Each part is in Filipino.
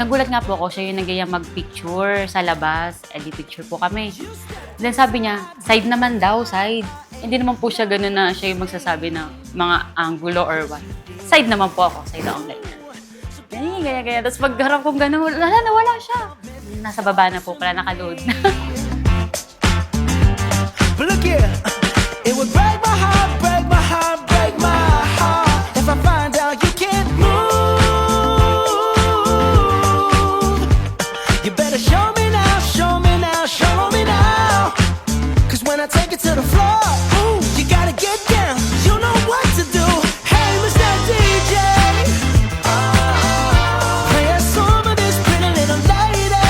nagulat nga po ako, siya yung nagayang mag-picture sa labas. Di picture po kami. Then sabi niya, side naman daw, side. Hindi naman po siya gano'n na siya yung magsasabi ng mga angulo or what. Side naman po ako, side ako ganyan. Ganyan. Tapos pagharap kong gano'n, nawala siya. Nasa baba na po pala, nakaload na. But look here, it would break my heart, break my heart, break my heart if I find out you can't move. You better show me now, show me now, show me now. 'Cause when I take it to the floor, ooh, you gotta get down. You know what to do. Hey, Mr. DJ, play a song of this pretty little lady.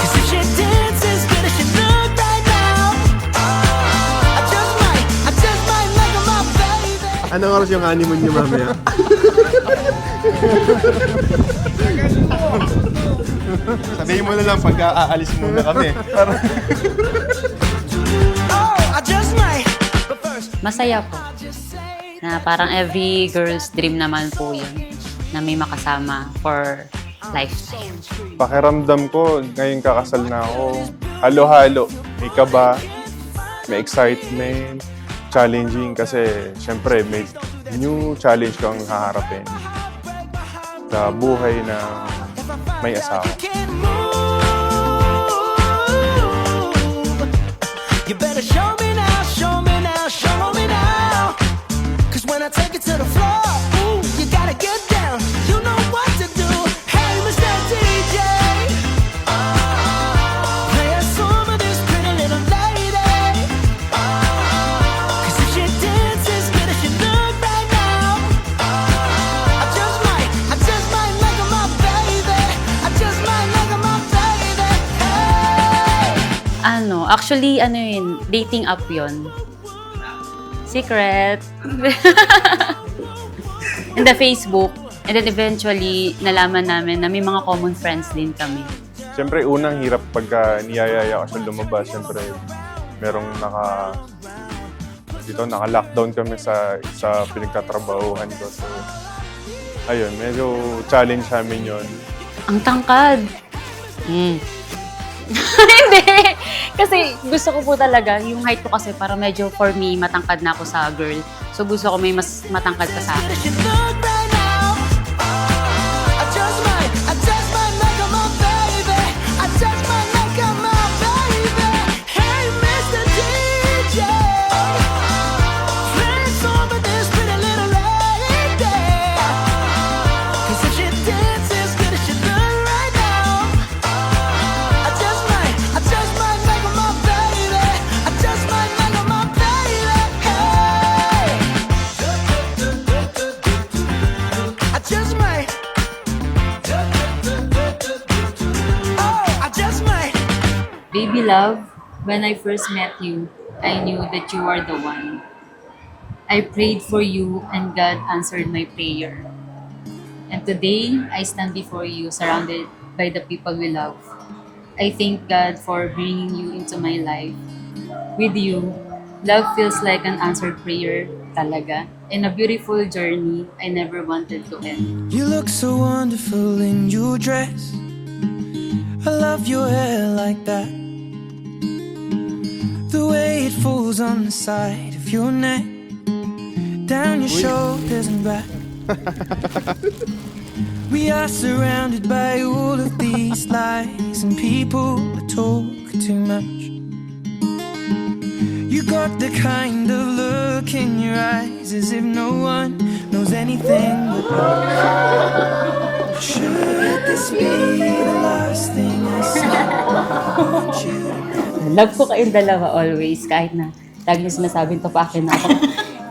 'Cause if she dances good as she look right now, I just might make her my baby. Anong oras yung honeymoon niyo mamaya? Sabihin mo na lang pag aalis muna kami. Oh, I just might. But first, Masaya po. I just say Na parang every girl's dream naman po yun. Na may makasama for lifetime. Pakiramdam ko, ngayon kakasal na ako. Halo-halo. May kaba, may excitement, challenging kasi syempre may new challenge kang haharapin sa buhay na may asawa. can't move. You better show me now, show me now, show me now. 'Cause when I take it to the floor, ooh, you gotta get down. You know what to do. Hey, Mr. DJ, play a song of this pretty little lady. 'Cause if she dances good as she look right now, I just might make her my baby. I just might make her my baby. Hey. Actually, yun, dating app yun. Secret. In the Facebook. And then eventually, nalaman namin na may mga common friends din kami. Siyempre, unang hirap pagka niyayaya ko siya lumabas. Siyempre, merong naka-lockdown kami sa pinagtatrabahuhan ko. So, ayun, medyo challenge namin yun. Ang tangkad. Hindi. Kasi gusto ko po talaga, yung height ko kasi para medyo for me, matangkad na ako sa girl. So gusto ko may mas matangkad ka sa akin. She look right now. I just might make her my baby. I just might make her my baby. Hey, Mr. DJ, play a song for this pretty little lady. 'Cause if she dances good as she look right now, I just might make her my baby. I just might make her my baby. Hey. I just might. Oh, I just might. Baby love, when I first met you, I knew that you are the one. I prayed for you and God answered my prayer. And today, I stand before you surrounded by the people we love. I thank God for bringing you into my life. With you, love feels like an answered prayer talaga. And a beautiful journey I never wanted to end. You look so wonderful in your dress. I love your hair like that. The way it falls on the side of your neck, down your shoulders and back. We are surrounded by all of these lies, and people that talk too much. You got the kind of look in your eyes as if no one knows anything but us. Should this be the last thing I say? I want you to know. Love ko kayong dalawa always, kahit na lagi niyo sinasabing to pa akin na ako.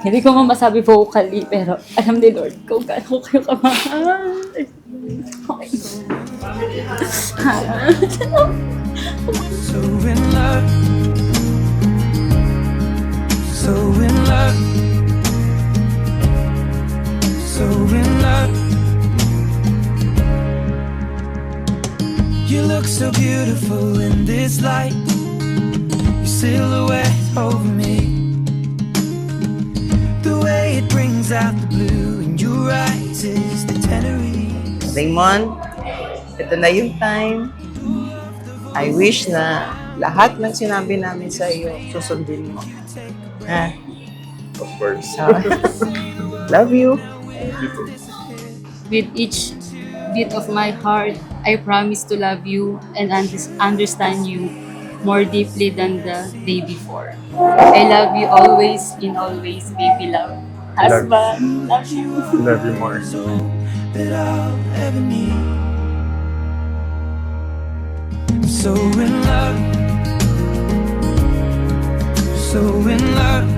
Hindi ko man masabi vocally, pero alam ni Lord kung gaano ko kayo kamahal. Okay. So in love, so in love, so in love. You look so beautiful in this light, your silhouette over me. The way it brings out the blue in your eyes is the Tenerife Raymond, ito na yung time. I wish na lahat ng sinabi namin sa iyo, susundin mo. Ha? Of course. So, love you. With each beat of my heart, I promise to love you and understand you more deeply than the day before. I love you always, in always, baby love. Husband, love you. Love you more. that I'll ever need. I'm so in love, so in love,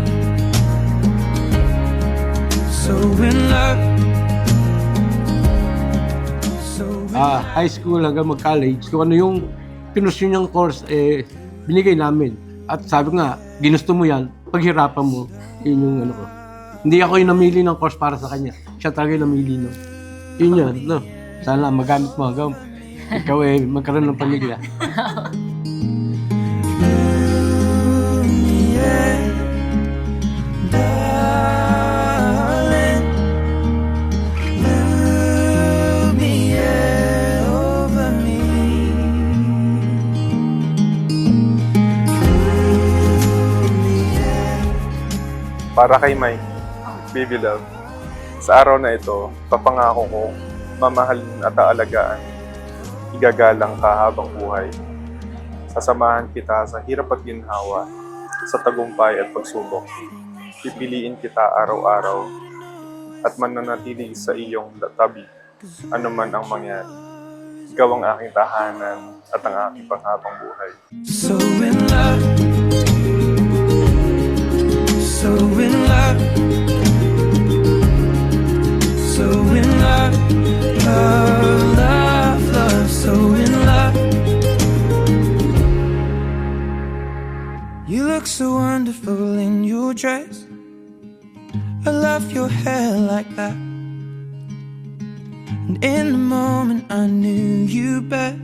so in love, so in love. High school hanggang mag-college, kung ano yung pinursyon niyang course, binigay namin. At sabi nga, ginusto mo yan, paghirapan mo, yun yung ano ko. Hindi ako yung namili ng course para sa kanya. Siya talaga yung namili no. Yun yun, no. Sana magamit mo hanggang ikaw magkaroon ng pamilya. Yeah, darling, love me, yeah, over me. Para kay Mike, baby love, sa araw na ito, papangako ko, mamahalin at aalagaan, igagalang ka habang buhay. Sasamahan kita sa hirap at ginhawa, sa tagumpay at pagsubok. Pipiliin kita araw-araw at mananatili sa iyong tabi, anuman ang mangyari. Ikaw ang aking tahanan at ang aking panghabang buhay. So in love, so in love, so in love, love, love, love, so in love. You look so wonderful in your dress. I love your hair like that. And in the moment I knew you better